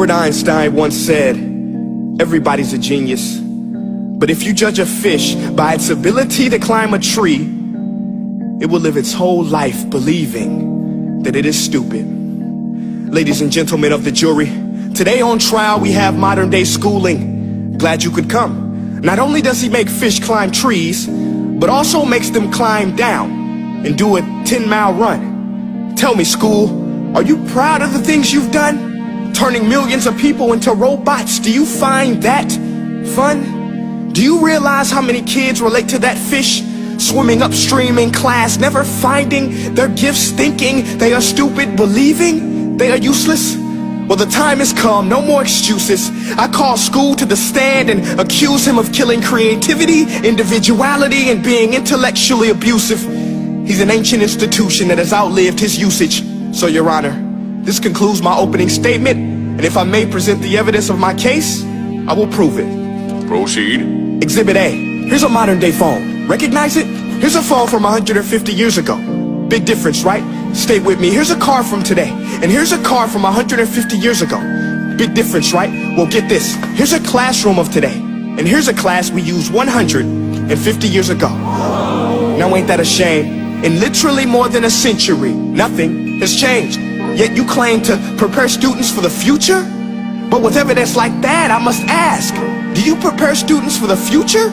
Albert Einstein once said, everybody's a genius, but if you judge a fish by its ability to climb a tree, it will live its whole life believing that it is stupid. Ladies and gentlemen of the jury, today on trial we have modern day schooling. Glad you could come. Not only does he make fish climb trees, but also makes them climb down and do a 10-mile run. Tell me, school, are you proud of the things you've done? Turning millions of people into robots, do you find that fun? Do you realize how many kids relate to that fish swimming upstream in class, never finding their gifts, thinking they are stupid, believing they are useless? Well, the time has come, no more excuses. I call school to the stand and accuse him of killing creativity, individuality, and being intellectually abusive. He's an ancient institution that has outlived his usage. So, Your Honor, this concludes my opening statement, and if I may present the evidence of my case, I will prove it. Proceed. Exhibit A. Here's a modern day phone. Recognize it? Here's a phone from 150 years ago. Big difference, right? Stay with me. Here's a car from today, and here's a car from 150 years ago. Big difference, right? Well, get this. Here's a classroom of today, and here's a class we used 150 years ago. Now ain't that a shame? In literally more than a century, nothing has changed. Yet you claim to prepare students for the future? But with evidence like that, I must ask, do you prepare students for the future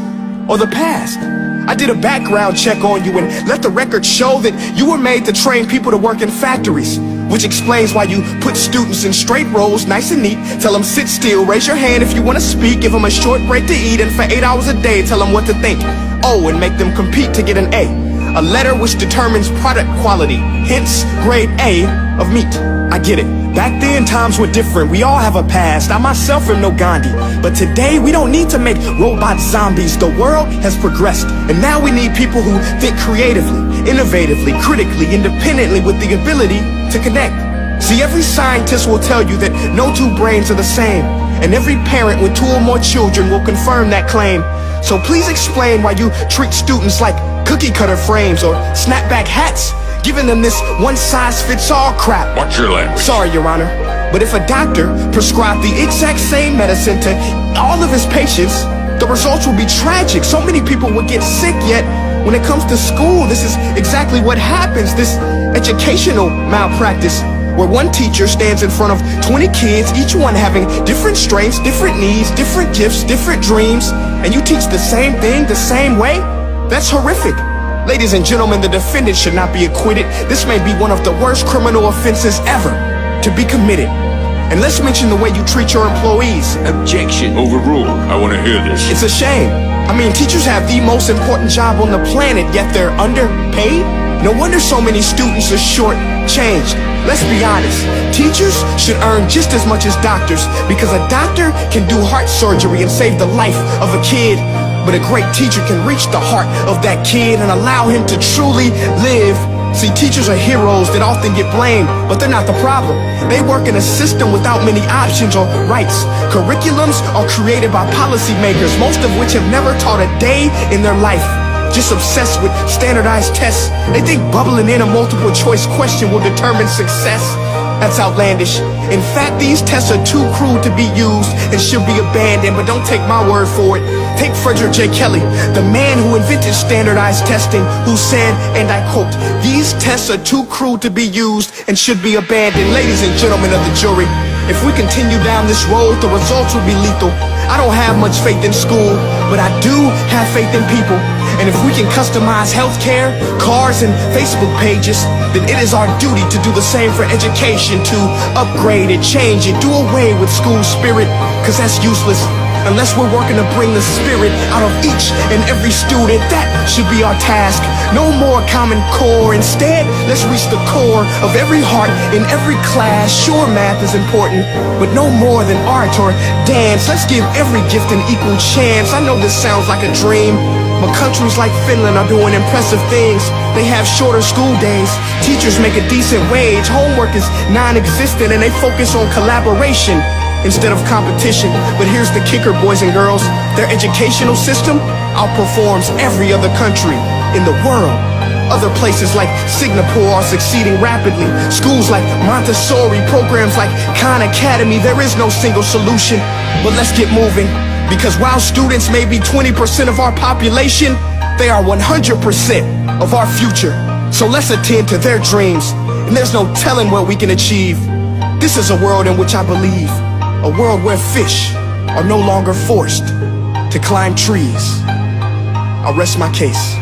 or the past? I did a background check on you and let the record show that you were made to train people to work in factories, which explains why you put students in straight rows, nice and neat, tell them sit still, raise your hand if you want to speak, give them a short break to eat, and for 8 hours a day tell them what to think. Oh, and make them compete to get an A letter which determines product quality, hence grade A of meat. I get it. Back then, times were different. We all have a past. I myself am no Gandhi. But today, we don't need to make robot zombies. The world has progressed. And now we need people who think creatively, innovatively, critically, independently, with the ability to connect. See, every scientist will tell you that no two brains are the same. And every parent with 2 or more children will confirm that claim. So please explain why you treat students like cookie cutter frames or snapback hats, giving them this one-size-fits-all crap. Watch your language. Sorry, Your Honor, but if a doctor prescribed the exact same medicine to all of his patients, the results would be tragic. So many people would get sick, yet when it comes to school, this is exactly what happens, this educational malpractice, where one teacher stands in front of 20 kids, each one having different strengths, different needs, different gifts, different dreams, and you teach the same thing the same way? That's horrific. Ladies and gentlemen, the defendant should not be acquitted. This may be one of the worst criminal offenses ever to be committed. And let's mention the way you treat your employees. Objection. Overruled. I want to hear this. It's a shame. I mean, teachers have the most important job on the planet, yet they're underpaid? No wonder so many students are short-changed. Let's be honest, teachers should earn just as much as doctors, because a doctor can do heart surgery and save the life of a kid, but a great teacher can reach the heart of that kid and allow him to truly live. See, teachers are heroes that often get blamed, but they're not the problem. They work in a system without many options or rights. Curriculums are created by policymakers, most of which have never taught a day in their life. Just obsessed with standardized tests. They think bubbling in a multiple choice question will determine success. That's outlandish. In fact, these tests are too crude to be used and should be abandoned, but don't take my word for it. Take Frederick J. Kelly, the man who invented standardized testing, who said, and I quote, "These tests are too crude to be used and should be abandoned." Ladies and gentlemen of the jury, if we continue down this road, the results will be lethal. I don't have much faith in school, but I do have faith in people. And if we can customize healthcare, cars, and Facebook pages, then it is our duty to do the same for education, to upgrade it, change it, do away with school spirit, because that's useless. Unless we're working to bring the spirit out of each and every student, that should be our task. No more Common Core. Instead, let's reach the core of every heart in every class. Sure, math is important, but no more than art or dance. Let's give every gift an equal chance. I know this sounds like a dream, but countries like Finland are doing impressive things. They have shorter school days, teachers make a decent wage, homework is non-existent, and they focus on collaboration instead of competition. But here's the kicker, boys and girls. Their educational system outperforms every other country in the world. Other places like Singapore are succeeding rapidly. Schools like Montessori, programs like Khan Academy, there is no single solution. But let's get moving, because while students may be 20% of our population, they are 100% of our future. So let's attend to their dreams, and there's no telling what we can achieve. This is a world in which I believe, a world where fish are no longer forced to climb trees. I'll rest my case.